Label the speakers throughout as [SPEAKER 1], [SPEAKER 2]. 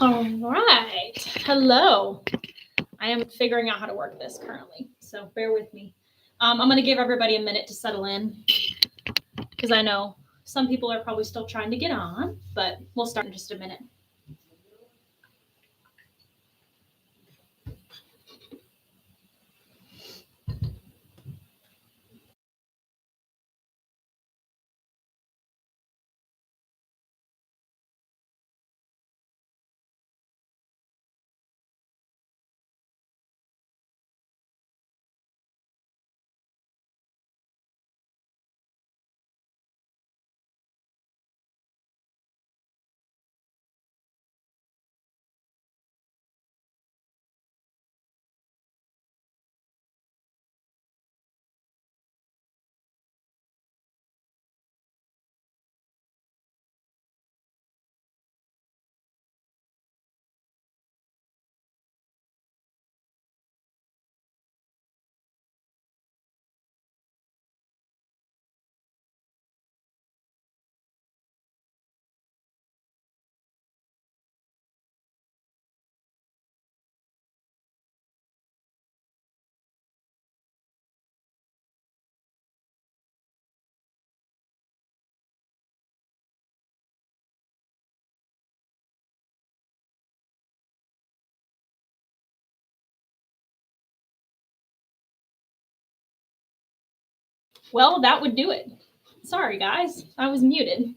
[SPEAKER 1] All right. Hello. I am figuring out how to work this currently, so bear with me. I'm going to give everybody a minute to settle in because I know some people are probably still trying to get on, but we'll start in just a minute. Well, that would do it. Sorry, guys. I was muted.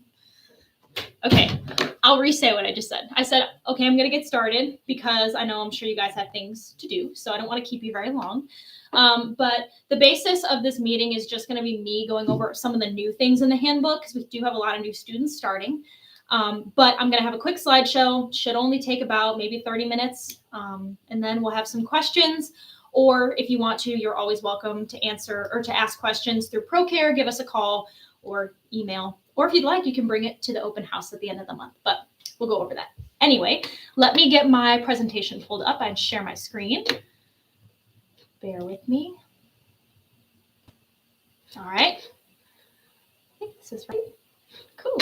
[SPEAKER 1] Okay, I'll re-say what I just said. I said, okay, I'm going to get started because I know I'm sure you guys have things to do, so I don't want to keep you very long. But the basis of this meeting is just going to be me going over some of the new things in the handbook because we do have a lot of new students starting. But I'm going to have a quick slideshow. Should only take about maybe 30 minutes. And then we'll have some questions. Or if you want to, you're always welcome to answer or to ask questions through ProCare. Give us a call or email. Or if you'd like, you can bring it to the open house at the end of the month. But we'll go over that. Anyway, let me get my presentation pulled up and share my screen. Bear with me. All right. I think this is right. Cool.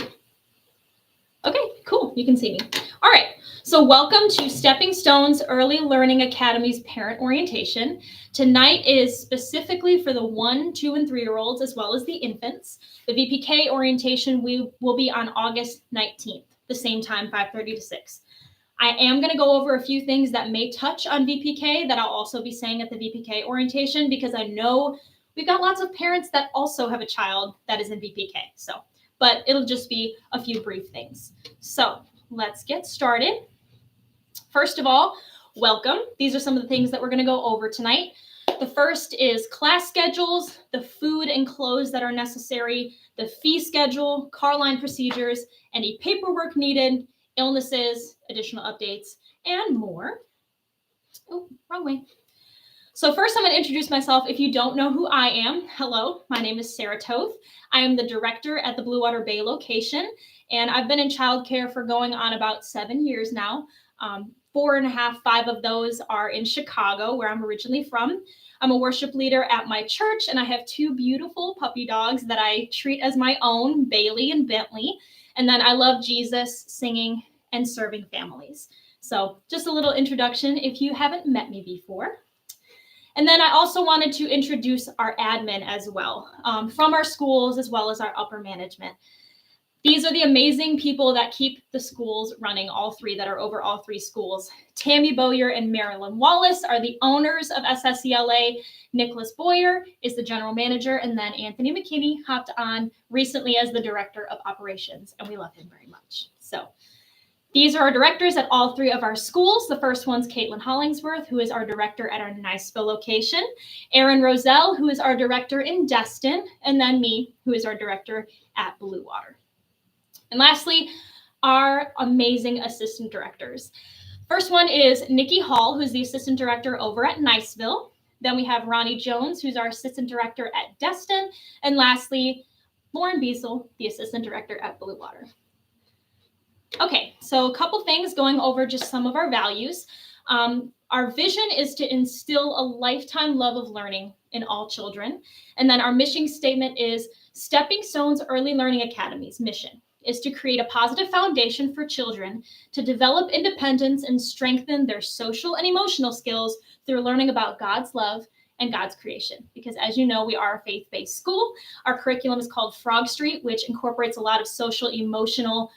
[SPEAKER 1] Okay, cool. You can see me. All right. So welcome to Stepping Stones Early Learning Academy's parent orientation. Tonight is specifically for the 1, 2, and 3-year-olds as well as the infants. The VPK orientation will be on August 19th, the same time, 5:30 to 6. I am going to go over a few things that may touch on VPK that I'll also be saying at the VPK orientation because I know we've got lots of parents that also have a child that is in VPK. But it'll just be a few brief things. So let's get started. First of all, welcome. These are some of the things that we're going to go over tonight. The first is class schedules, the food and clothes that are necessary, the fee schedule, car line procedures, any paperwork needed, illnesses, additional updates, and more. Oh, wrong way. So first, I'm going to introduce myself. If you don't know who I am, hello, my name is Sarah Toth. I am the director at the Blue Water Bay location, and I've been in childcare for going on about 7 years now. 4.5, 5 of those are in Chicago, where I'm originally from. I'm a worship leader at my church, and I have 2 beautiful puppy dogs that I treat as my own, Bailey and Bentley. And then I love Jesus, singing, and serving families. So just a little introduction if you haven't met me before. And then I also wanted to introduce our admin as well, from our schools as well as our upper management. These are the amazing people that keep the schools running, all 3 that are over all 3 schools. Tammy Bowyer and Marilyn Wallace are the owners of SSELA. Nicholas Boyer is the general manager, and then Anthony McKinney hopped on recently as the director of operations, and we love him very much. So these are our directors at all 3 of our schools. The first one's Caitlin Hollingsworth, who is our director at our Niceville location. Erin Roselle, who is our director in Destin. And then me, who is our director at Blue Water. And lastly, our amazing assistant directors. First one is Nikki Hall, who's the assistant director over at Niceville. Then we have Ronnie Jones, who's our assistant director at Destin. And lastly, Lauren Beasel, the assistant director at Blue Water. Okay, so a couple things going over just some of our values. Our vision is to instill a lifetime love of learning in all children. And then our mission statement is Stepping Stones Early Learning Academy's mission is to create a positive foundation for children to develop independence and strengthen their social and emotional skills through learning about God's love and God's creation. Because as you know, we are a faith-based school. Our curriculum is called Frog Street, which incorporates a lot of social, emotional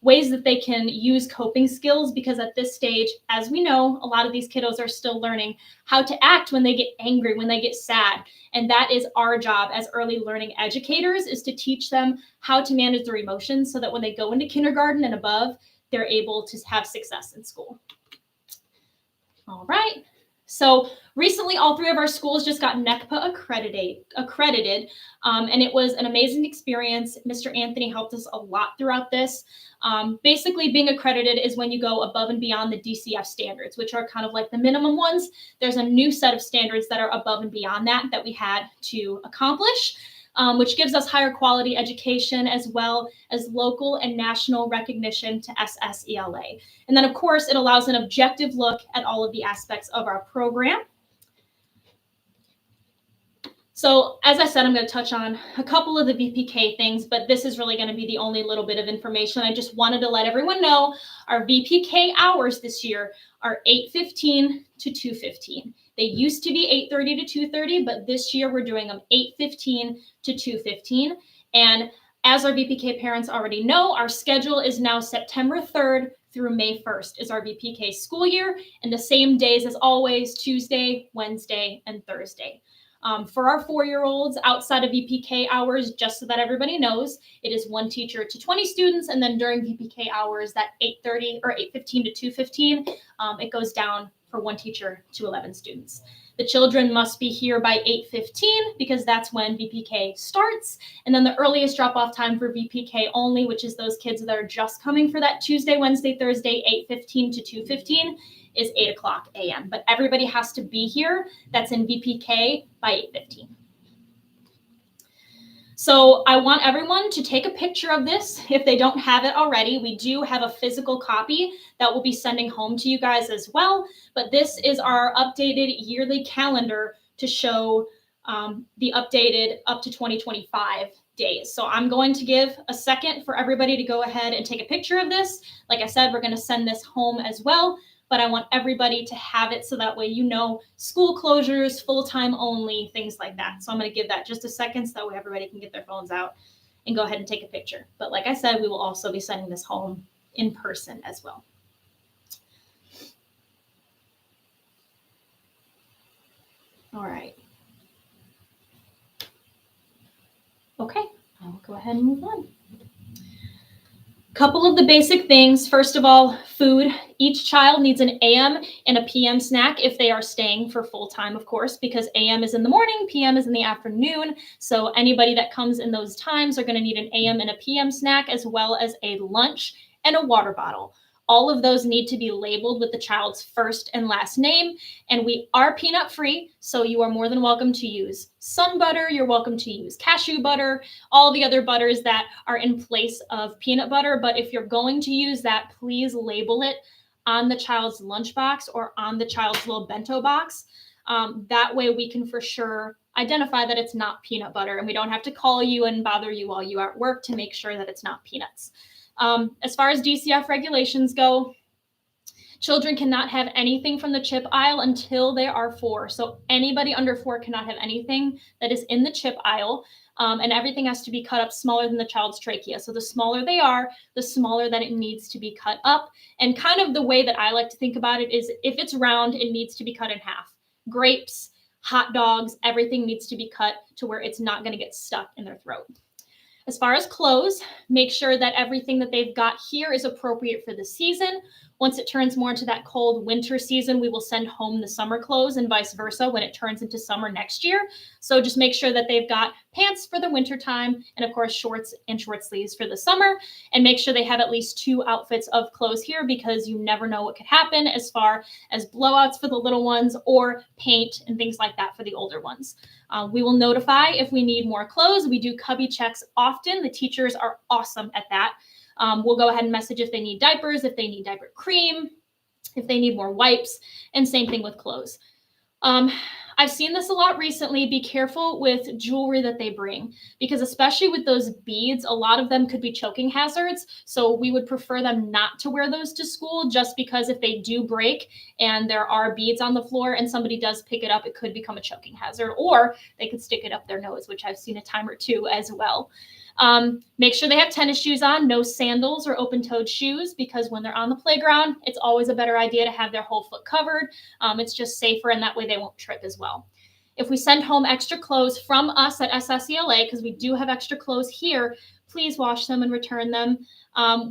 [SPEAKER 1] ways that they can use coping skills, because at this stage, as we know, a lot of these kiddos are still learning how to act when they get angry, when they get sad. And that is our job as early learning educators, is to teach them how to manage their emotions so that when they go into kindergarten and above, they're able to have success in school. All right. So recently, all 3 of our schools just got NECPA accredited, and it was an amazing experience. Mr. Anthony helped us a lot throughout this. Basically, being accredited is when you go above and beyond the DCF standards, which are kind of like the minimum ones. There's a new set of standards that are above and beyond that we had to accomplish, which gives us higher quality education as well as local and national recognition to SSELA. And then, of course, it allows an objective look at all of the aspects of our program. So as I said, I'm going to touch on a couple of the VPK things, but this is really going to be the only little bit of information. I just wanted to let everyone know our VPK hours this year are 8:15 to 2:15. They used to be 8:30 to 2:30, but this year we're doing them 8:15 to 2:15. And as our VPK parents already know, our schedule is now September 3rd through May 1st is our VPK school year, and the same days as always, Tuesday, Wednesday, and Thursday. For our 4-year-olds, outside of VPK hours, just so that everybody knows, it is 1 teacher to 20 students, and then during VPK hours, that 8:30 or 8:15 to 2:15, it goes down for 1 teacher to 11 students. The children must be here by 8:15 because that's when VPK starts. And then the earliest drop-off time for VPK only, which is those kids that are just coming for that Tuesday, Wednesday, Thursday, 8:15 to 2:15, is 8:00 a.m. But everybody has to be here that's in VPK by 8:15. So I want everyone to take a picture of this if they don't have it already. We do have a physical copy that we'll be sending home to you guys as well. But this is our updated yearly calendar to show the updated up to 2025 days. So I'm going to give a second for everybody to go ahead and take a picture of this. Like I said, we're going to send this home as well, but I want everybody to have it so that way you know school closures, full-time only, things like that. So I'm going to give that just a second so that way everybody can get their phones out and go ahead and take a picture. But like I said, we will also be sending this home in person as well. All right. Okay, I'll go ahead and move on. Couple of the basic things. First of all, food. Each child needs an AM and a PM snack if they are staying for full time, of course, because AM is in the morning, PM is in the afternoon. So anybody that comes in those times are going to need an AM and a PM snack, as well as a lunch and a water bottle. All of those need to be labeled with the child's first and last name, and we are peanut free, so you are more than welcome to use sun butter, you're welcome to use cashew butter, all the other butters that are in place of peanut butter. But if you're going to use that, please label it on the child's lunchbox or on the child's little bento box. That way we can for sure identify that it's not peanut butter, and we don't have to call you and bother you while you are at work to make sure that it's not peanuts. As far as DCF regulations go, children cannot have anything from the chip aisle until they are 4. So anybody under 4 cannot have anything that is in the chip aisle, and everything has to be cut up smaller than the child's trachea. So the smaller they are, the smaller that it needs to be cut up. And kind of the way that I like to think about it is if it's round, it needs to be cut in half. Grapes, hot dogs, everything needs to be cut to where it's not going to get stuck in their throat. As far as clothes, make sure that everything that they've got here is appropriate for the season. Once it turns more into that cold winter season, we will send home the summer clothes and vice versa when it turns into summer next year. So just make sure that they've got pants for the winter time and of course shorts and short sleeves for the summer, and make sure they have at least 2 outfits of clothes here because you never know what could happen as far as blowouts for the little ones or paint and things like that for the older ones. We will notify if we need more clothes. We do cubby checks often. The teachers are awesome at that. We'll go ahead and message if they need diapers, if they need diaper cream, if they need more wipes, and same thing with clothes. I've seen this a lot recently. Be careful with jewelry that they bring, because especially with those beads, a lot of them could be choking hazards. So we would prefer them not to wear those to school, just because if they do break and there are beads on the floor and somebody does pick it up, it could become a choking hazard, or they could stick it up their nose, which I've seen a time or two as well. Make sure they have tennis shoes on, no sandals or open-toed shoes, because when they're on the playground, it's always a better idea to have their whole foot covered. It's just safer, and that way they won't trip as well. If we send home extra clothes from us at SSELA, because we do have extra clothes here, please wash them and return them.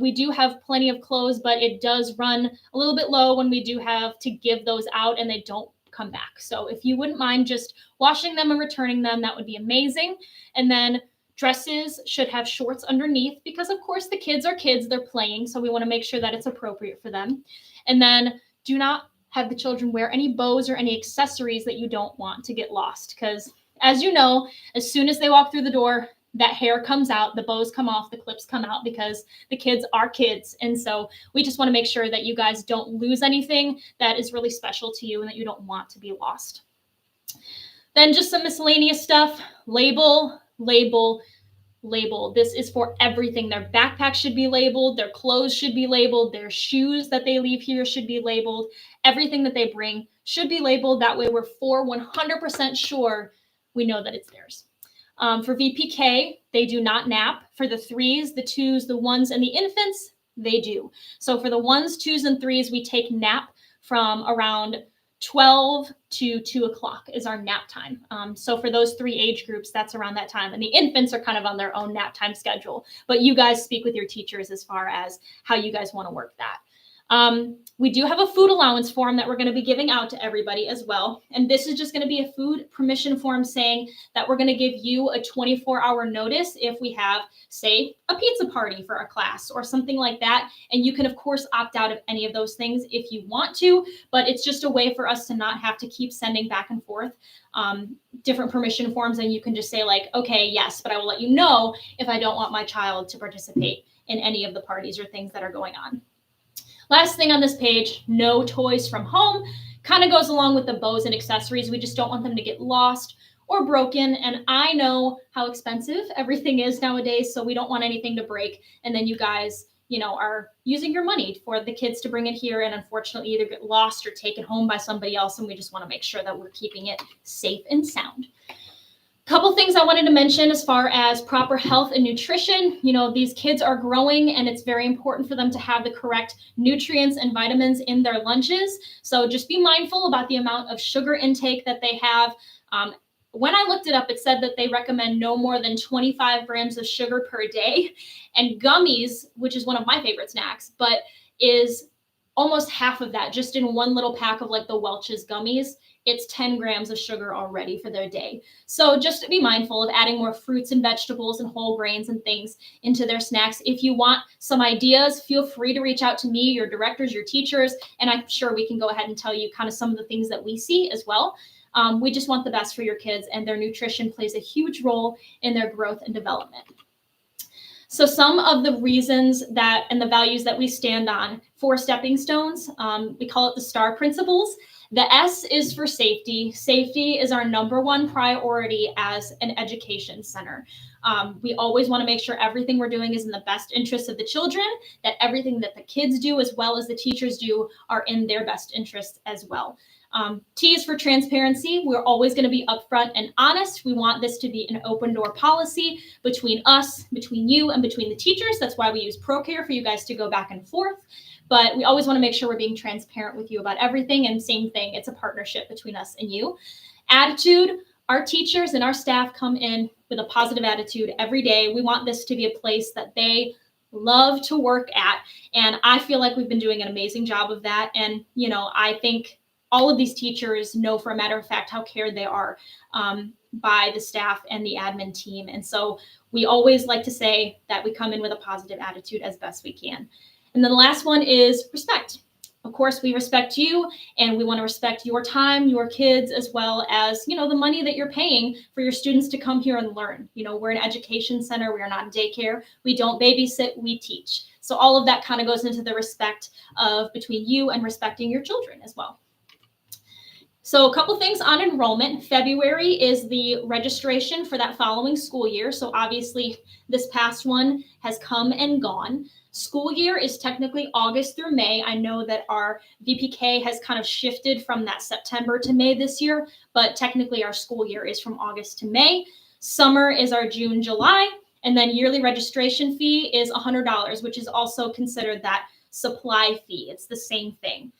[SPEAKER 1] We do have plenty of clothes, but it does run a little bit low when we do have to give those out and they don't come back. So if you wouldn't mind just washing them and returning them, that would be amazing. And then dresses should have shorts underneath, because of course the kids are kids, they're playing. So we want to make sure that it's appropriate for them. And then do not have the children wear any bows or any accessories that you don't want to get lost. Because as you know, as soon as they walk through the door, that hair comes out, the bows come off, the clips come out, because the kids are kids. And so we just want to make sure that you guys don't lose anything that is really special to you and that you don't want to be lost. Then just some miscellaneous stuff. Label, label, label. This is for everything. Their backpack should be labeled. Their clothes should be labeled. Their shoes that they leave here should be labeled. Everything that they bring should be labeled. That way we're 100% sure we know that it's theirs. For VPK, they do not nap. For the 3s, the 2s, the 1s, and the infants, they do. So for the 1s, 2s, and 3s, we take nap from around 12 to 2 o'clock is our nap time. So for those 3 age groups, that's around that time. And the infants are kind of on their own nap time schedule. But you guys speak with your teachers as far as how you guys want to work that. We do have a food allowance form that we're going to be giving out to everybody as well. And this is just going to be a food permission form saying that we're going to give you a 24-hour notice if we have, say, a pizza party for a class or something like that. And you can, of course, opt out of any of those things if you want to, but it's just a way for us to not have to keep sending back and forth different permission forms. And you can just say like, okay, yes, but I will let you know if I don't want my child to participate in any of the parties or things that are going on. Last thing on this page, no toys from home. Kind of goes along with the bows and accessories. We just don't want them to get lost or broken. And I know how expensive everything is nowadays, so we don't want anything to break. And then you guys, are using your money for the kids to bring it here and unfortunately either get lost or taken home by somebody else. And we just want to make sure that we're keeping it safe and sound. Couple things I wanted to mention as far as proper health and nutrition. These kids are growing and it's very important for them to have the correct nutrients and vitamins in their lunches. So just be mindful about the amount of sugar intake that they have. When I looked it up, it said that they recommend no more than 25 grams of sugar per day. And gummies, which is one of my favorite snacks, but is almost half of that just in one little pack of like the Welch's gummies. It's 10 grams of sugar already for their day. So just be mindful of adding more fruits and vegetables and whole grains and things into their snacks. If you want some ideas, feel free to reach out to me, your directors, your teachers, and I'm sure we can go ahead and tell you kind of some of the things that we see as well. We just want the best for your kids, and their nutrition plays a huge role in their growth and development. So some of the reasons that and the values that we stand on for Stepping Stones, we call it the STAR principles. The S is for safety. Safety is our #1 priority as an education center. We always want to make sure everything we're doing is in the best interest of the children, that everything that the kids do as well as the teachers do are in their best interest as well. T is for transparency. We're always going to be upfront and honest. We want this to be an open door policy between us, between you, and between the teachers. That's why we use ProCare for you guys to go back and forth. But we always want to make sure we're being transparent with you about everything. And same thing, it's a partnership between us and you. Attitude, our teachers and our staff come in with a positive attitude every day. We want this to be a place that they love to work at. And I feel like we've been doing an amazing job of that. And, I think all of these teachers know for a matter of fact how cared they are by the staff and the admin team. And so we always like to say that we come in with a positive attitude as best we can. And then the last one is respect. Of course, we respect you and we want to respect your time, your kids, as well as, the money that you're paying for your students to come here and learn. We're an education center. We are not a daycare. We don't babysit, we teach. So all of that kind of goes into the respect of between you and respecting your children as well. So a couple things on enrollment. February is the registration for that following school year. So obviously this past one has come and gone. School year is technically August through May. I know that our VPK has kind of shifted from that September to May this year, but technically our school year is from August to May. Summer is our June, July, and then yearly registration fee is $100, which is also considered that supply fee. It's the same thing.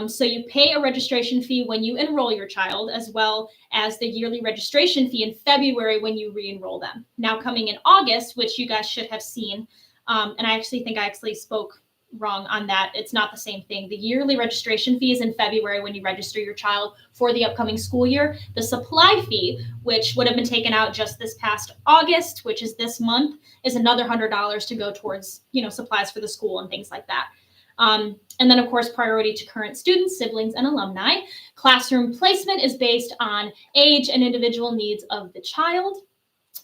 [SPEAKER 1] So you pay a registration fee when you enroll your child, as well as the yearly registration fee in February when you re-enroll them. Now coming in August, which you guys should have seen, and I actually think I spoke wrong on that. It's not the same thing. The yearly registration fee is in February when you register your child for the upcoming school year. The supply fee, which would have been taken out just this past August, which is this month, is another $100 to go towards, supplies for the school and things like that. And then, of course, priority to current students, siblings, and alumni. Classroom placement is based on age and individual needs of the child.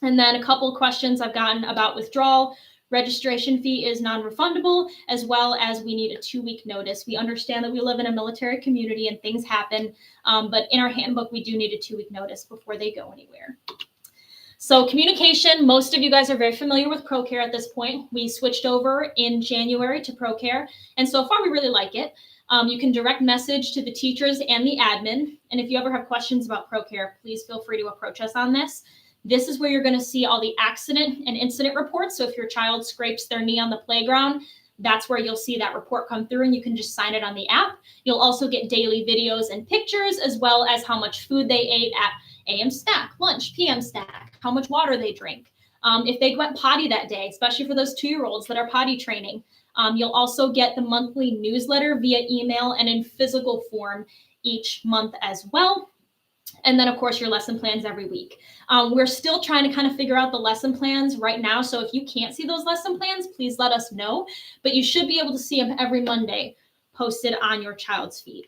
[SPEAKER 1] And then a couple questions I've gotten about withdrawal. Registration fee is non-refundable, as well as we need a 2-week notice. We understand that we live in a military community and things happen, but in our handbook, we do need a 2-week notice before they go anywhere. So communication, most of you guys are very familiar with ProCare at this point. We switched over in January to ProCare, and so far we really like it. You can direct message to the teachers and the admin, and if you ever have questions about ProCare, please feel free to approach us on this. This is where you're going to see all the accident and incident reports. So if your child scrapes their knee on the playground, that's where you'll see that report come through, and you can just sign it on the app. You'll also get daily videos and pictures, as well as how much food they ate at AM snack, lunch, PM snack, how much water they drink. If they went potty that day, especially for those 2-year-olds that are potty training, you'll also get the monthly newsletter via email and in physical form each month as well. And then, of course, your lesson plans every week. We're still trying to kind of figure out the lesson plans right now. So if you can't see those lesson plans, please let us know. But you should be able to see them every Monday posted on your child's feed.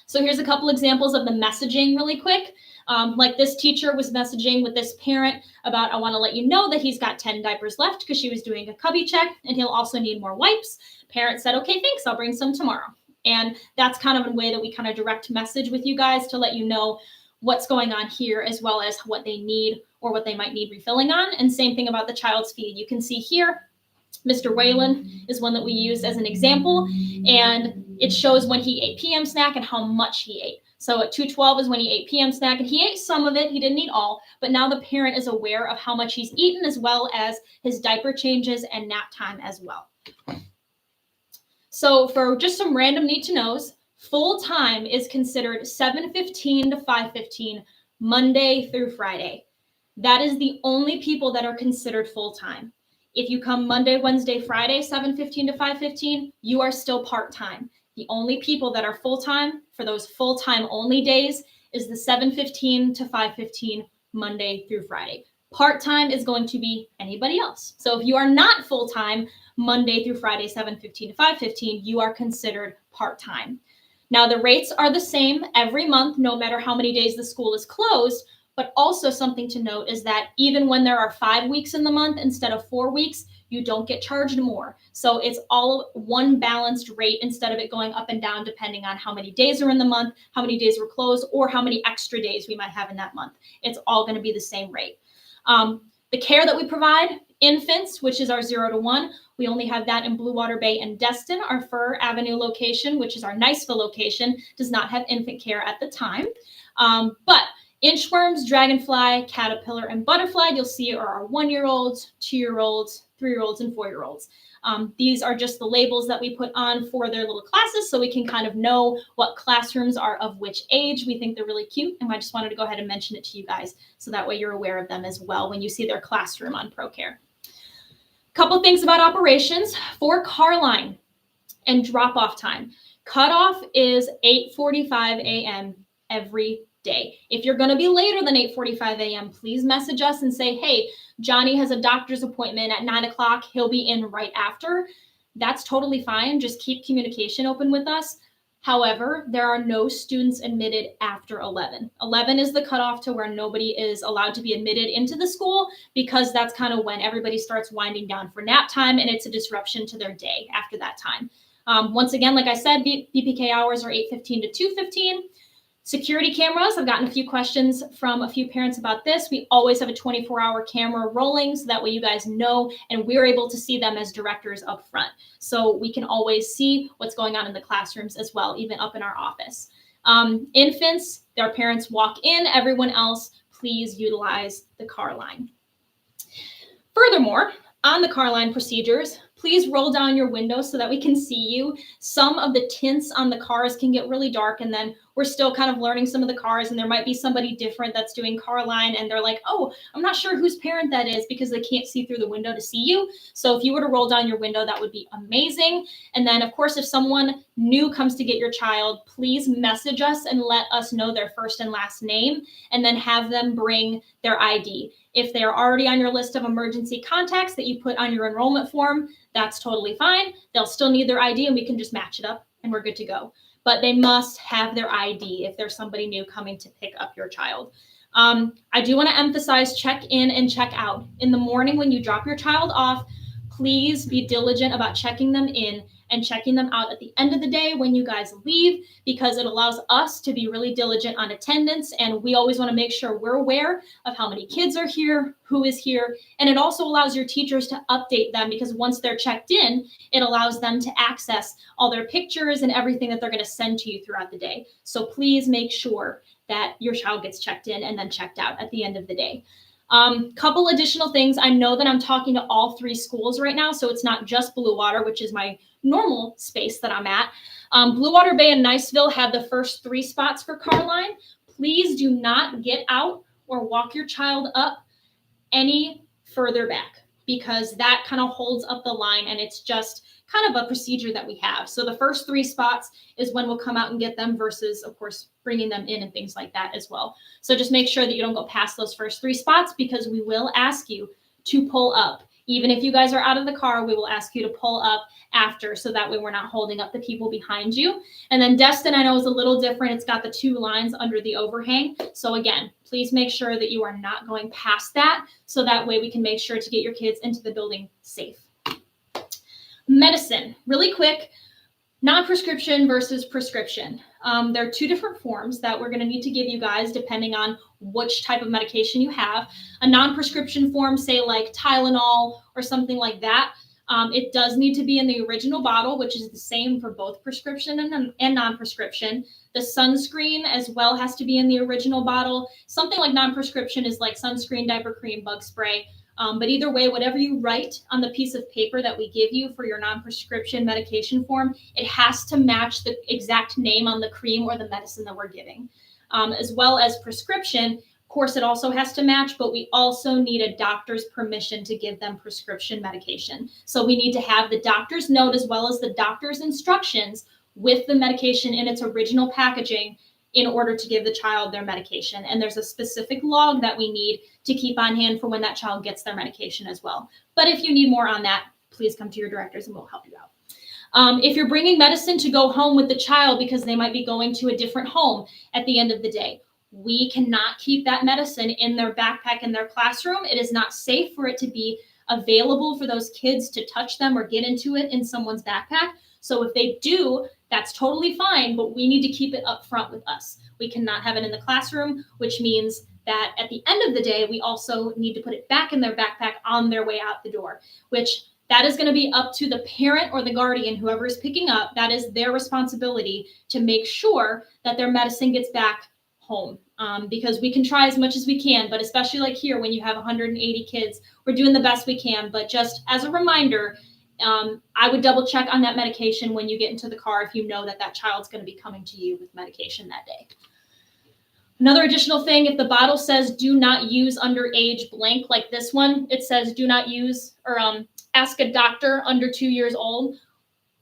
[SPEAKER 1] So here's a couple examples of the messaging really quick. Like this teacher was messaging with this parent about, I want to let you know that he's got 10 diapers left because she was doing a cubby check, and he'll also need more wipes. Parent said, okay, thanks, I'll bring some tomorrow. And that's kind of a way that we kind of direct message with you guys to let you know what's going on here, as well as what they need or what they might need refilling on. And same thing about the child's feed. You can see here, Mr. Whalen is one that we use as an example, and it shows when he ate PM snack and how much he ate. So at 2:12 is when he ate PM snack, and he ate some of it. He didn't eat all, but now the parent is aware of how much he's eaten, as well as his diaper changes and nap time as well. So for just some random need to knows, full time is considered 7:15 to 5:15, Monday through Friday. That is the only people that are considered full time. If you come Monday, Wednesday, Friday, 7:15 to 5:15, you are still part-time. The only people that are full-time for those full-time only days is the 7:15 to 5:15, Monday through Friday. Part-time is going to be anybody else. So if you are not full-time, Monday through Friday, 7:15 to 5:15, you are considered part-time. Now the rates are the same every month, no matter how many days the school is closed. But also something to note is that even when there are 5 weeks in the month instead of 4 weeks, you don't get charged more. So it's all one balanced rate instead of it going up and down depending on how many days are in the month, how many days were closed, or how many extra days we might have in that month. It's all going to be the same rate. The care that we provide, infants, which is our 0 to 1, we only have that in Blue Water Bay and Destin. Our Fir Avenue location, which is our Niceville location, does not have infant care at the time. But inchworms, dragonfly, caterpillar, and butterfly, you'll see are our 1-year-olds, 2-year-olds, 3-year-olds, and 4-year-olds. These are just the labels that we put on for their little classes so we can kind of know what classrooms are of which age. We think they're really cute, and I just wanted to go ahead and mention it to you guys so that way you're aware of them as well when you see their classroom on ProCare. Couple things about operations for Carline and drop-off time. Cutoff is 8:45 a.m. every day. If you're going to be later than 8:45 a.m., please message us and say, hey, Johnny has a doctor's appointment at 9 o'clock. He'll be in right after. That's totally fine. Just keep communication open with us. However, there are no students admitted after 11. 11 is the cutoff to where nobody is allowed to be admitted into the school, because that's kind of when everybody starts winding down for nap time, and it's a disruption to their day after that time. Once again, like I said, BPK hours are 8:15 to 2:15. Security cameras, I've gotten a few questions from a few parents about this. We always have a 24-hour camera rolling so that way you guys know and we're able to see them as directors up front. So we can always see what's going on in the classrooms as well, even up in our office. Infants, their parents walk in. Everyone else, please utilize the car line. Furthermore, on the car line procedures, please roll down your window so that we can see you. Some of the tints on the cars can get really dark, and then we're still kind of learning some of the cars, and there might be somebody different that's doing car line, and they're like, oh, I'm not sure whose parent that is because they can't see through the window to see you. So if you were to roll down your window, that would be amazing. And then, of course, if someone new comes to get your child, please message us and let us know their first and last name, and then have them bring their ID. If they're already on your list of emergency contacts that you put on your enrollment form, that's totally fine. They'll still need their ID and we can just match it up and we're good to go. But they must have their ID if there's somebody new coming to pick up your child. I do want to emphasize check in and check out. In the morning when you drop your child off, please be diligent about checking them in and checking them out at the end of the day when you guys leave, because it allows us to be really diligent on attendance. And we always want to make sure we're aware of how many kids are here, who is here. And it also allows your teachers to update them, because once they're checked in, it allows them to access all their pictures and everything that they're going to send to you throughout the day. So please make sure that your child gets checked in and then checked out at the end of the day. Couple additional things. I know that I'm talking to all 3 schools right now, so it's not just Blue Water, which is my normal space that I'm at. Blue Water Bay and Niceville have the first 3 spots for car line. Please do not get out or walk your child up any further back, because that kind of holds up the line, and it's just kind of a procedure that we have. So the first 3 spots is when we'll come out and get them, versus, of course, bringing them in and things like that as well. So just make sure that you don't go past those first 3 spots, because we will ask you to pull up. Even if you guys are out of the car, we will ask you to pull up after, so that way we're not holding up the people behind you. And then Destin, I know, is a little different. It's got the 2 lines under the overhang. So again, please make sure that you are not going past that, so that way we can make sure to get your kids into the building safe. Medicine, really quick, non-prescription versus prescription. There are 2 different forms that we're going to need to give you guys depending on which type of medication you have. A non-prescription form, say like Tylenol or something like that, it does need to be in the original bottle, which is the same for both prescription and non-prescription. The sunscreen as well has to be in the original bottle. Something like non-prescription is like sunscreen, diaper cream, bug spray. But either way, whatever you write on the piece of paper that we give you for your non-prescription medication form, it has to match the exact name on the cream or the medicine that we're giving. As well as prescription, of course, it also has to match, but we also need a doctor's permission to give them prescription medication. So we need to have the doctor's note as well as the doctor's instructions with the medication in its original packaging in order to give the child their medication. And there's a specific log that we need to keep on hand for when that child gets their medication as well. But if you need more on that, please come to your directors and we'll help you out. If you're bringing medicine to go home with the child because they might be going to a different home at the end of the day, we cannot keep that medicine in their backpack in their classroom. It is not safe for it to be available for those kids to touch them or get into it in someone's backpack. So if they do, that's totally fine, but we need to keep it up front with us. We cannot have it in the classroom, which means that at the end of the day, we also need to put it back in their backpack on their way out the door, which that is going to be up to the parent or the guardian, whoever is picking up. That is their responsibility to make sure that their medicine gets back home, because we can try as much as we can, but especially like here, when you have 180 kids, we're doing the best we can. But just as a reminder, I would double check on that medication when you get into the car if you know that that child's going to be coming to you with medication that day. Another additional thing, if the bottle says do not use under age blank, like this one, it says do not use or ask a doctor under 2 years old.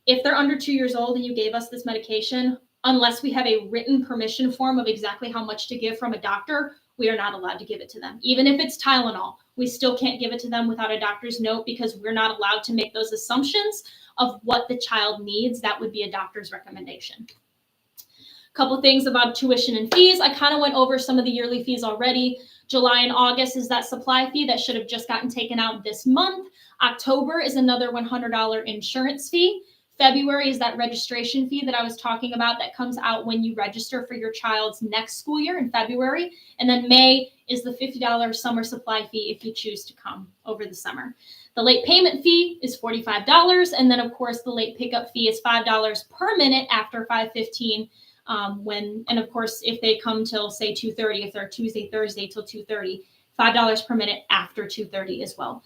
[SPEAKER 1] If they're under 2 years old and you gave us this medication, unless we have a written permission form of exactly how much to give from a doctor, we are not allowed to give it to them. Even if it's Tylenol, we still can't give it to them without a doctor's note, because we're not allowed to make those assumptions of what the child needs. That would be a doctor's recommendation. A couple things about tuition and fees. I kind of went over some of the yearly fees already. July and August is that supply fee that should have just gotten taken out this month. October is another $100 insurance fee. February is that registration fee that I was talking about that comes out when you register for your child's next school year in February. And then May is the $50 summer supply fee if you choose to come over the summer. The late payment fee is $45. And then, of course, the late pickup fee is $5 per minute after 5:15. And of course, if they come till, say, 2:30, if they're Tuesday, Thursday till 2:30, $5 per minute after 2:30 as well.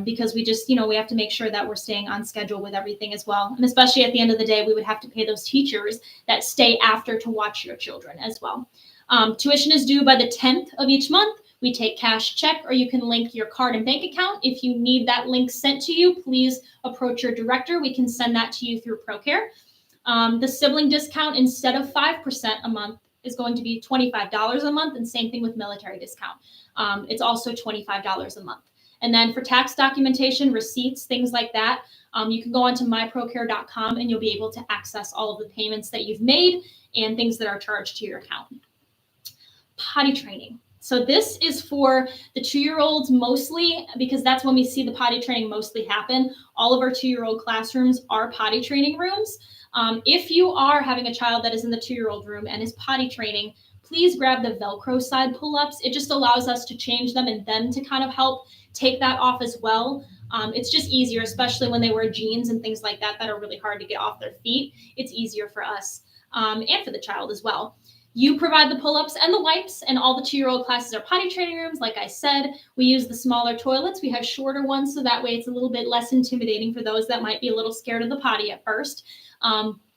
[SPEAKER 1] Because we just, we have to make sure that we're staying on schedule with everything as well. And especially at the end of the day, we would have to pay those teachers that stay after to watch your children as well. Tuition is due by the 10th of each month. We take cash, check, or you can link your card and bank account. If you need that link sent to you, please approach your director. We can send that to you through ProCare. The sibling discount, instead of 5% a month, is going to be $25 a month, and same thing with military discount. It's also $25 a month. And then for tax documentation, receipts, things like that, you can go onto myprocare.com and you'll be able to access all of the payments that you've made and things that are charged to your account. Potty training. So this is for the 2-year-olds mostly, because that's when we see the potty training mostly happen. All of our 2-year-old classrooms are potty training rooms. If you are having a child that is in the 2-year-old room and is potty training, please grab the Velcro side pull-ups. It just allows us to change them and then to kind of help take that off as well. It's just easier, especially when they wear jeans and things like that are really hard to get off their feet. It's easier for us and for the child as well. You provide the pull-ups and the wipes, and all the 2-year-old classes are potty training rooms. Like I said, we use the smaller toilets. We have shorter ones, so that way it's a little bit less intimidating for those that might be a little scared of the potty at first.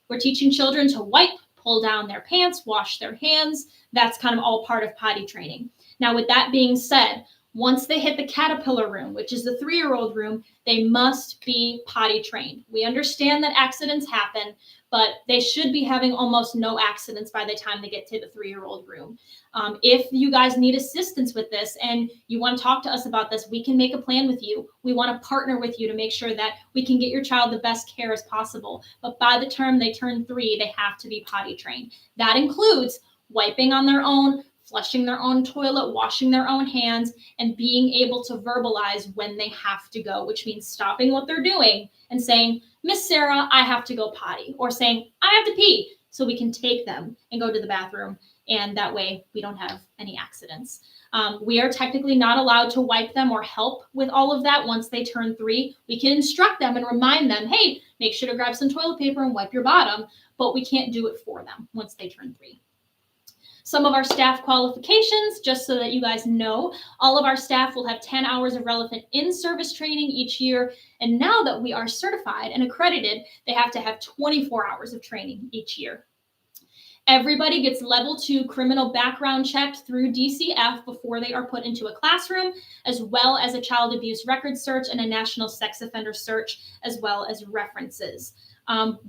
[SPEAKER 1] We're teaching children to wipe, pull down their pants, wash their hands. That's kind of all part of potty training. Now, with that being said, once they hit the caterpillar room, which is the 3-year-old room, they must be potty trained. We understand that accidents happen, but they should be having almost no accidents by the time they get to the 3-year-old room. If you guys need assistance with this and you want to talk to us about this, we can make a plan with you. We want to partner with you to make sure that we can get your child the best care as possible. But by the time they turn 3, they have to be potty trained. That includes wiping on their own, flushing their own toilet, washing their own hands, and being able to verbalize when they have to go, which means stopping what they're doing and saying, Miss Sarah, I have to go potty, or saying, I have to pee, so we can take them and go to the bathroom. And that way we don't have any accidents. We are technically not allowed to wipe them or help with all of that once they turn 3. We can instruct them and remind them, hey, make sure to grab some toilet paper and wipe your bottom, but we can't do it for them once they turn 3. Some of our staff qualifications, just so that you guys know, all of our staff will have 10 hours of relevant in-service training each year. And now that we are certified and accredited, they have to have 24 hours of training each year. Everybody gets level 2 criminal background checked through DCF before they are put into a classroom, as well as a child abuse record search and a national sex offender search, as well as references.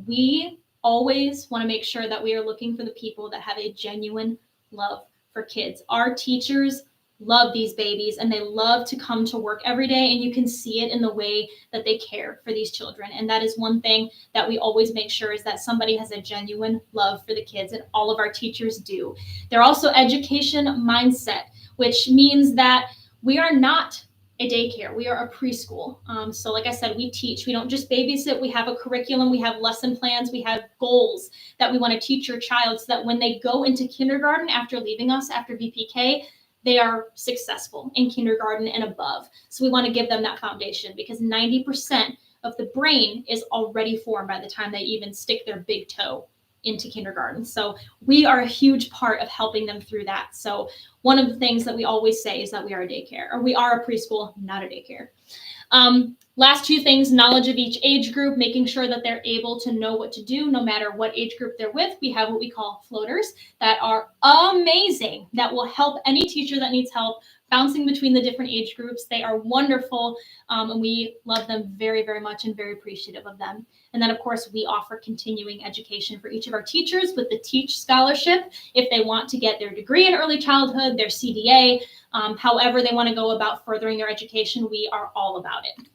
[SPEAKER 1] We always want to make sure that we are looking for the people that have a genuine love for kids. Our teachers love these babies and they love to come to work every day, and you can see it in the way that they care for these children. And that is one thing that we always make sure is that somebody has a genuine love for the kids, and all of our teachers do. They're also education mindset, which means that we are not a daycare. We are a preschool. So like I said, we teach. We don't just babysit. We have a curriculum. We have lesson plans. We have goals that we want to teach your child so that when they go into kindergarten after leaving us, after VPK, they are successful in kindergarten and above. So we want to give them that foundation, because 90% of the brain is already formed by the time they even stick their big toe into kindergarten. So we are a huge part of helping them through that. So one of the things that we always say is that we are a daycare, or we are a preschool, not a daycare. Last 2 things, knowledge of each age group, making sure that they're able to know what to do no matter what age group they're with. We have what we call floaters that are amazing, that will help any teacher that needs help bouncing between the different age groups. They are wonderful, and we love them very, very much and very appreciative of them. And then, of course, we offer continuing education for each of our teachers with the Teach Scholarship if they want to get their degree in early childhood, their CDA, however they want to go about furthering their education. We are all about it.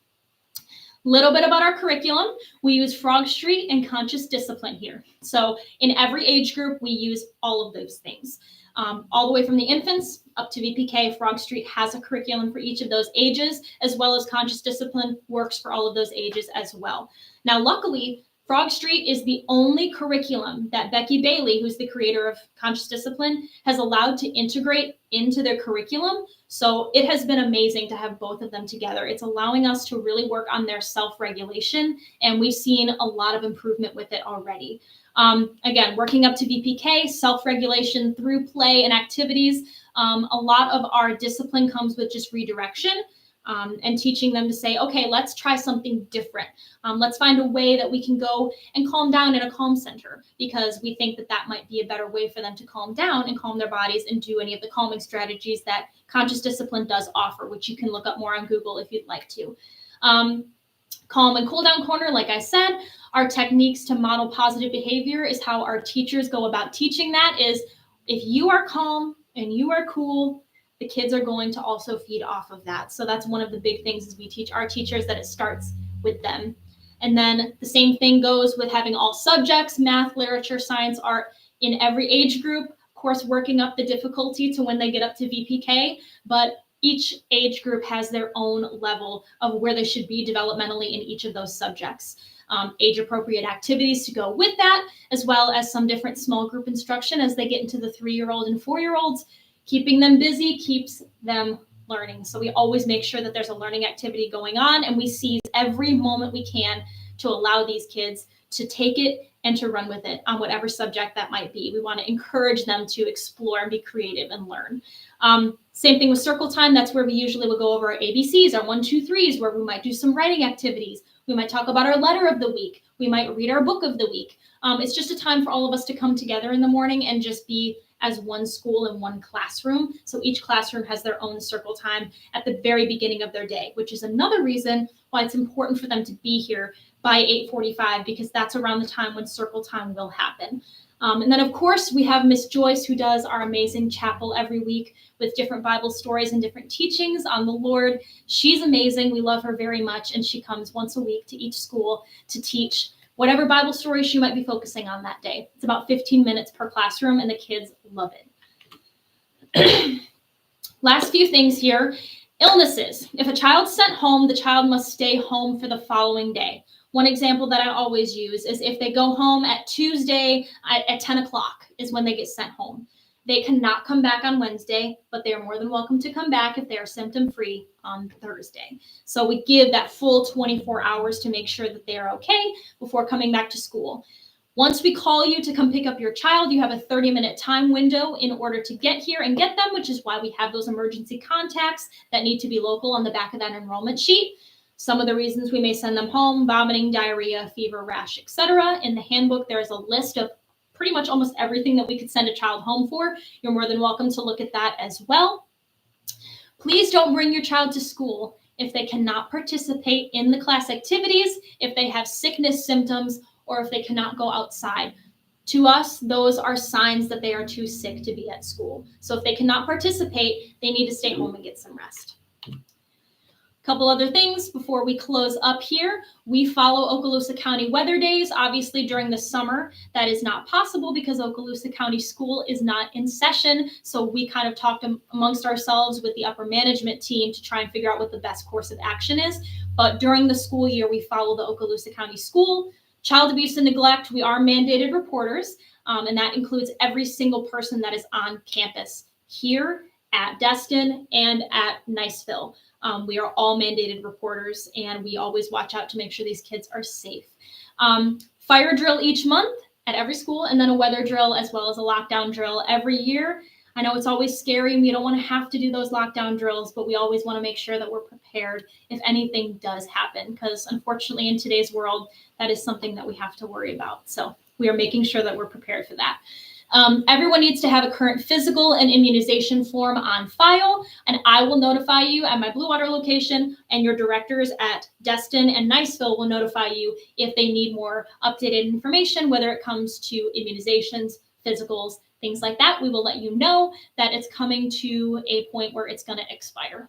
[SPEAKER 1] Little bit about our curriculum. We use Frog Street and Conscious Discipline here. So in every age group, we use all of those things. All the way from the infants up to VPK, Frog Street has a curriculum for each of those ages, as well as Conscious Discipline works for all of those ages as well. Now, luckily, Frog Street is the only curriculum that Becky Bailey, who's the creator of Conscious Discipline, has allowed to integrate into their curriculum. So it has been amazing to have both of them together. It's allowing us to really work on their self-regulation, and we've seen a lot of improvement with it already. Again, working up to VPK, self-regulation through play and activities. A lot of our discipline comes with just redirection. And teaching them to say, okay, let's try something different. Let's find a way that we can go and calm down in a calm center, because we think that that might be a better way for them to calm down and calm their bodies and do any of the calming strategies that Conscious Discipline does offer, which you can look up more on Google if you'd like to. Calm and cool down corner, like I said, our techniques to model positive behavior is how our teachers go about teaching that. Is if you are calm and you are cool, the kids are going to also feed off of that. So that's one of the big things is we teach our teachers that it starts with them. And then the same thing goes with having all subjects, math, literature, science, art in every age group, of course, working up the difficulty to when they get up to VPK, but each age group has their own level of where they should be developmentally in each of those subjects. Age appropriate activities to go with that, as well as some different small group instruction as they get into the 3-year-old and 4-year-olds. Keeping them busy keeps them learning. So we always make sure that there's a learning activity going on, and we seize every moment we can to allow these kids to take it and to run with it on whatever subject that might be. We want to encourage them to explore and be creative and learn. Same thing with circle time. That's where we usually will go over our ABCs, our 1, 2, 3s, where we might do some writing activities. We might talk about our letter of the week. We might read our book of the week. It's just a time for all of us to come together in the morning and just be as one school and one classroom. So each classroom has their own circle time at the very beginning of their day, which is another reason why it's important for them to be here by 8:45, because that's around the time when circle time will happen. And then, of course, we have Miss Joyce, who does our amazing chapel every week with different Bible stories and different teachings on the Lord. She's amazing. We love her very much. And she comes once a week to each school to teach whatever Bible story she might be focusing on that day. It's about 15 minutes per classroom, and the kids love it. Last few things here. Illnesses. If a child's sent home, the child must stay home for the following day. One example that I always use is if they go home at Tuesday at 10 o'clock is when they get sent home. They cannot come back on Wednesday, but they are more than welcome to come back if they are symptom-free on Thursday. So we give that full 24 hours to make sure that they are okay before coming back to school. Once we call you to come pick up your child, you have a 30-minute time window in order to get here and get them, which is why we have those emergency contacts that need to be local on the back of that enrollment sheet. Some of the reasons we may send them home: vomiting, diarrhea, fever, rash, etc. In the handbook, there is a list of pretty much almost everything that we could send a child home for. You're more than welcome to look at that as well. Please don't bring your child to school if they cannot participate in the class activities, if they have sickness symptoms, or if they cannot go outside. To us, those are signs that they are too sick to be at school. So if they cannot participate, they need to stay home and get some rest. Couple other things before we close up here. We follow Okaloosa County weather days. Obviously, during the summer, that is not possible because Okaloosa County School is not in session. So we kind of talked amongst ourselves with the upper management team to try and figure out what the best course of action is. But during the school year, we follow the Okaloosa County School. Child abuse and neglect, we are mandated reporters, and that includes every single person that is on campus here at Destin and at Niceville. We are all mandated reporters, and we always watch out to make sure these kids are safe. Fire drill each month at every school, and then a weather drill as well as a lockdown drill every year. I know it's always scary, and we don't want to have to do those lockdown drills, but we always want to make sure that we're prepared if anything does happen, because unfortunately in today's world, that is something that we have to worry about. So we are making sure that we're prepared for that. Everyone needs to have a current physical and immunization form on file, and I will notify you at my Blue Water location, and your directors at Destin and Niceville will notify you if they need more updated information, whether it comes to immunizations, physicals, things like that. We will let you know that it's coming to a point where it's going to expire.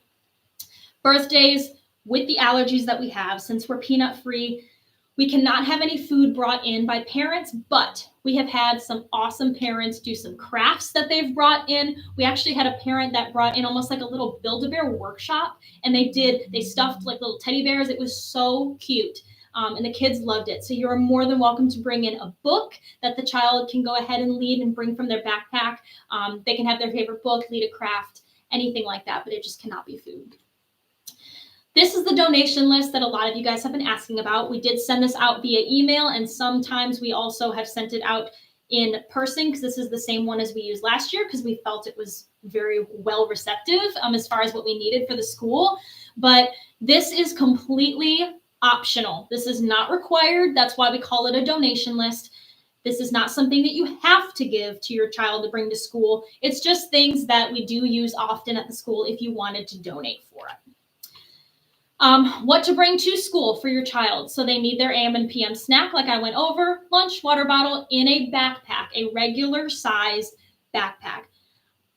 [SPEAKER 1] Birthdays, with the allergies that we have, since we're peanut free, we cannot have any food brought in by parents, but we have had some awesome parents do some crafts that they've brought in. We actually had a parent that brought in almost like a little Build-A-Bear workshop, and they stuffed like little teddy bears. It was so cute. and the kids loved it. So you're more than welcome to bring in a book that the child can go ahead and lead and bring from their backpack. They can have their favorite book, lead a craft, anything like that, but it just cannot be food. This is the donation list that a lot of you guys have been asking about. We did send this out via email, and sometimes we also have sent it out in person, because this is the same one as we used last year, because we felt it was very well receptive as far as what we needed for the school. But this is completely optional. This is not required. That's why we call it a donation list. This is not something that you have to give to your child to bring to school. It's just things that we do use often at the school if you wanted to donate for it. What to bring to school for your child. So they need their AM and PM snack, like I went over, lunch, water bottle in a backpack, a regular size backpack.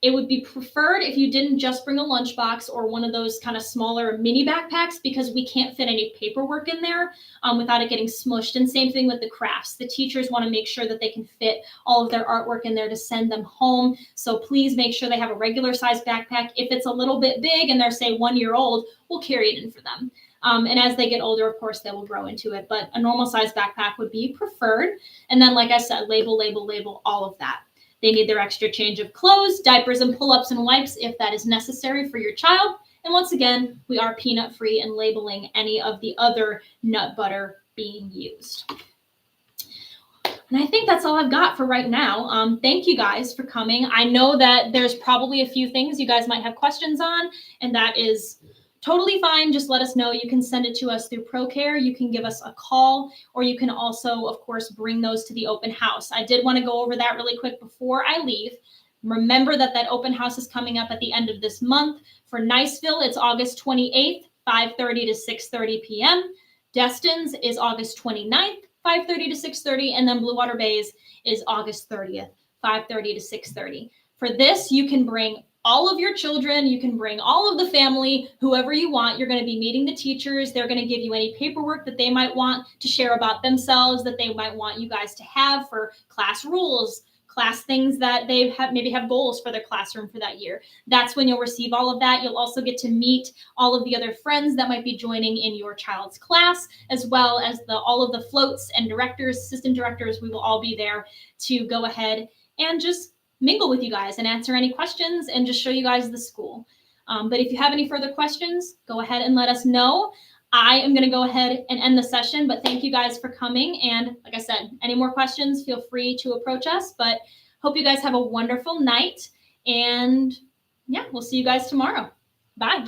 [SPEAKER 1] It would be preferred if you didn't just bring a lunchbox or one of those kind of smaller mini backpacks, because we can't fit any paperwork in there without it getting smushed. And same thing with the crafts. The teachers want to make sure that they can fit all of their artwork in there to send them home. So please make sure they have a regular size backpack. If it's a little bit big and they're, say, 1 year old, we'll carry it in for them. And as they get older, of course, they will grow into it. But a normal size backpack would be preferred. And then, like I said, label, all of that. They need their extra change of clothes, diapers, and pull-ups and wipes if that is necessary for your child. And once again, we are peanut-free and labeling any of the other nut butter being used. And I think that's all I've got for right now. Thank you guys for coming. I know that there's probably a few things you guys might have questions on, and that is totally fine. Just let us know. You can send it to us through ProCare. You can give us a call, or you can also, of course, bring those to the open house. I did want to go over that really quick before I leave. Remember that open house is coming up at the end of this month. For Niceville, it's August 28th, 5:30 to 6:30 p.m. Destin's is August 29th, 5:30 to 6:30, and then Blue Water Bays is August 30th, 5:30 to 6:30. For this, you can bring all of your children, you can bring all of the family, whoever you want. You're going to be meeting the teachers. They're going to give you any paperwork that they might want to share about themselves, that they might want you guys to have for class rules, class things that they maybe have goals for their classroom for that year. That's when you'll receive all of that. You'll also get to meet all of the other friends that might be joining in your child's class, as well as all of the floats and directors, assistant directors. We will all be there to go ahead and just mingle with you guys and answer any questions and just show you guys the school. But if you have any further questions, go ahead and let us know. I am going to go ahead and end the session, but thank you guys for coming. And like I said, any more questions, feel free to approach us. But hope you guys have a wonderful night. And yeah, we'll see you guys tomorrow. Bye.